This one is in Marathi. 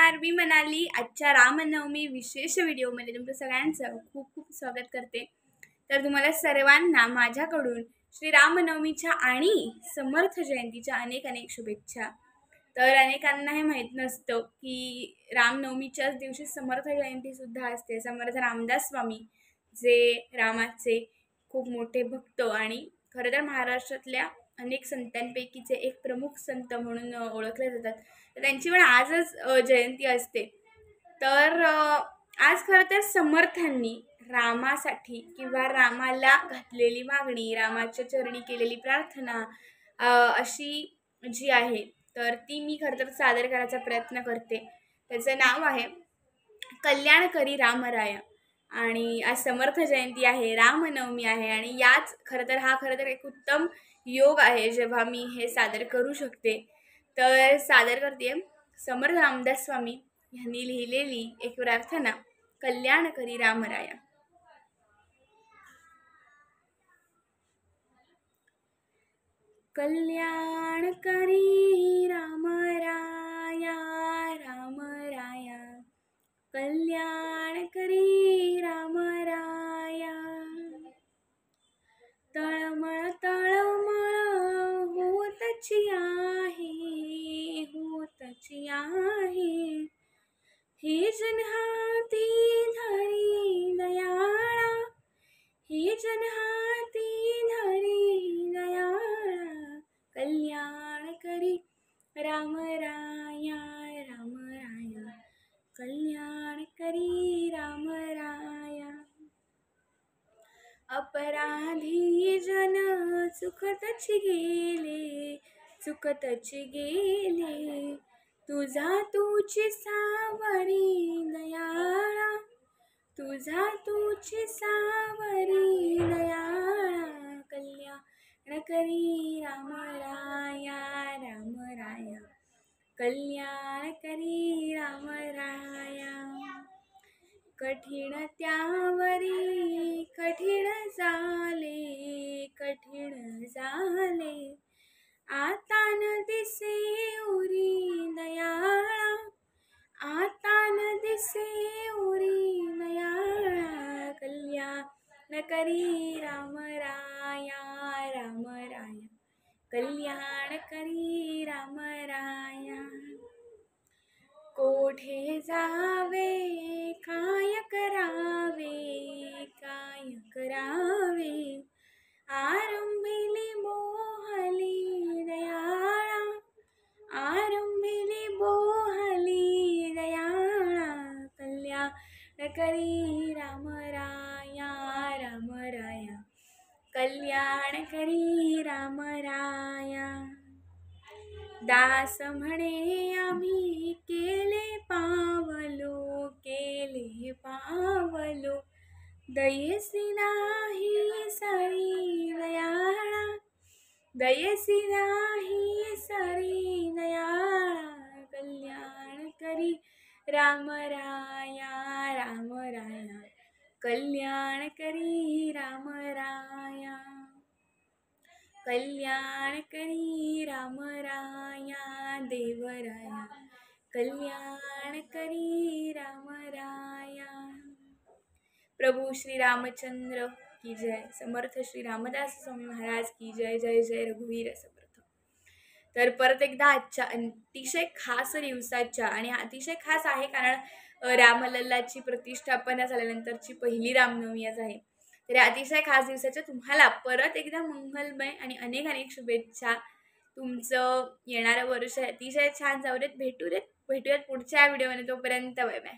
नमस्कार, मी मनाली आजच्या रामनवमी विशेष व्हिडिओमध्ये तुमचं सगळ्यांचं खूप खूप स्वागत करते। तर तुम्हाला सर्वांना माझ्याकडून श्री रामनवमीच्या आणि समर्थ जयंतीच्या अनेक अनेक शुभेच्छा। तर अनेकांना हे माहीत नसतं की रामनवमीच्याच दिवशी समर्थ जयंती सुद्धा असते। समर्थ रामदास स्वामी जे रामाचे खूप मोठे भक्त आणि खरं तर महाराष्ट्रातल्या अनेक संतांपैकीचे एक प्रमुख संत म्हणून ओळखले जातात। तर त्यांची पण आजच जयंती असते। तर आज खरं तर समर्थांनी रामासाठी किंवा रामाला घातलेली मागणी, रामाच्या चरणी केलेली प्रार्थना अशी जी आहे तर ती मी खरं तर सादर करायचा प्रयत्न करते। त्याचं नाव आहे कल्याणकरी रामराया आणि आज समर्थ जयंती आहे, रामनवमी आहे आणि याच खरं तर एक उत्तम योग आहे जेव्हा मी हे सादर करू शकते। तर सादर करते समर्थ रामदास स्वामी यांनी लिहिलेली एक प्रार्थना, कल्याणकरी रामराया। कल्याणकरी रामराया रामराया, कल्याणकरी रामराया। तळमळ तळमळ होतची आहे, हे जन हाती धरी दयाळा, हे जन हाती धरी दयाळा। कल्याणकरी रामराया रामराया, कल्याणकरी रामराया। अपराधी जन चुकतच गेले, तुझा तूची सावरी दयाळा, तुझा तूची सावरी दयाळा। कल्याणकरी रामराया रामराया, कल्याणकरी रामराया। कठीण त्यावरी कठीण झाले, आता न दिसे उरी दयाळा, आता न दिसे उरी दयाळा। कल्याणकरी रामराया रामराया, कल्याणकरी रामराया। कोठे जावे काय करावे, आरंभिली बोहली दयाळा, आरंभिली बोहली दयाळा। कल्याणकरी रामराया रामराया, कल्याणकरी रामराया। दास म्हणे आम्ही केले पावलो, दयेसी नाही सारी दयाळा, दयेसी नाही सारी दयाळा। कल्याणकरी रामराया रामराया, कल्याणकरी रामराया, कल्याणकरी रामराया देवराया, कल्याणकरी रामराया। प्रभू श्री रामचंद्र की जय, समर्थ श्री रामदास स्वामी महाराज की जय। जय जय रघुवीर समर्थ। तर परत एकदा आजच्या अतिशय खास दिवसाच्या, आणि अतिशय खास आहे कारण रामलल्लाची प्रतिष्ठापना झाल्यानंतरची पहिली रामनवमी आज आहे। तर या अतिशय खास दिवसाच्या तुम्हाला परत एकदा मंगलमय आणि अनेक अनेक शुभेच्छा। तुमचं येणारं वर्ष अतिशय छान जाऊ देत। भेटूयात पुढच्या व्हिडिओमध्ये, तोपर्यंत बाय बाय।